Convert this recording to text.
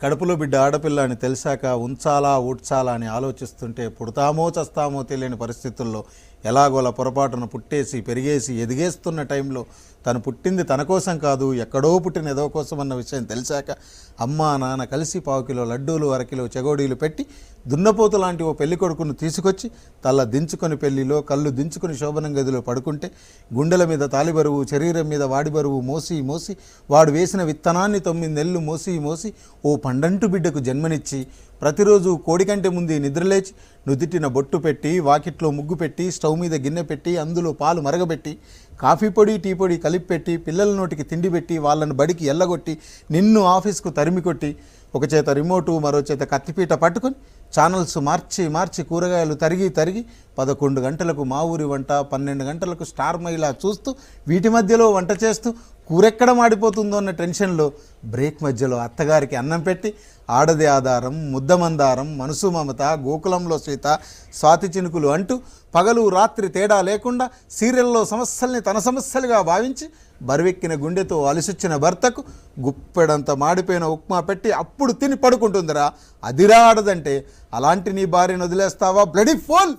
కడుపులో బిడ్డ ఆడపిల్ల అని తెలిసాక ఉంచాలా ఊడ్చాలా అని ఆలోచిస్తుంటే పుడతామో చస్తామో తెలియని పరిస్థితుల్లో ఎలాగోలా పొరపాటున పుట్టేసి పెరిగేసి ఎదిగేస్తున్న టైంలో తను పుట్టింది తన కోసం కాదు ఎక్కడో పుట్టిన ఏదో కోసం అన్న విషయం తెలిసాక అమ్మ నాన్న కలిసి 1/4 కిలో లడ్డూలు 1/2 కిలో చెగోడీలు పెట్టి దున్నపోతు లాంటి ఓ పెళ్లి కొడుకును తీసుకొచ్చి తల దించుకొని పెళ్లిలో కళ్ళు దించుకొని శోభనం గదిలో పడుకుంటే గుండెల మీద తాలిబరువు శరీరం మీద వాడి బరువు మోసి మోసి వాడు వేసిన విత్తనాన్ని 9 నెలలు మోసి మోసి ఓ పండంటు బిడ్డకు జన్మనిచ్చి ప్రతిరోజు కోడి కంటే ముందు నిద్రలేచి నుదిటిన బొట్టు పెట్టి వాకిట్లో ముగ్గు పెట్టి స్టవ్ మీద గిన్నె పెట్టి అందులో పాలు మరగబెట్టి కాఫీ పొడి టీ పొడి కలిపి పెట్టి పిల్లల నోటికి తిండి పెట్టి వాళ్ళను బడికి ఎల్లగొట్టి నిన్ను ఆఫీస్కు తరిమి కొట్టి ఒక చేత రిమోటు మరో చేత కత్తిపీట పట్టుకొని ఛానల్స్ మార్చి కూరగాయలు తరిగి 11 గంటలకు మా ఊరి వంట 12 గంటలకు స్టార్ మైలా చూస్తూ వీటి మధ్యలో వంట చేస్తూ కూరెక్కడ మాడిపోతుందో అన్న టెన్షన్లో బ్రేక్ మధ్యలో అత్తగారికి అన్నం పెట్టి ఆడది ఆధారం ముద్దమందారం మనసు మమత గోకులంలో సీత స్వాతి చినుకులు అంటూ పగలు రాత్రి తేడా లేకుండా సీరియల్లో సమస్యల్ని తన సమస్యలుగా భావించి బరువెక్కిన గుండెతో అలసొచ్చిన భర్తకు గుప్పెడంత మాడిపోయిన ఉప్మా పెట్టి అప్పుడు తిని పడుకుంటుందిరా అదిరా ఆడదంటే అలాంటి నీ భార్యను వదిలేస్తావా బ్లడీ ఫోల్.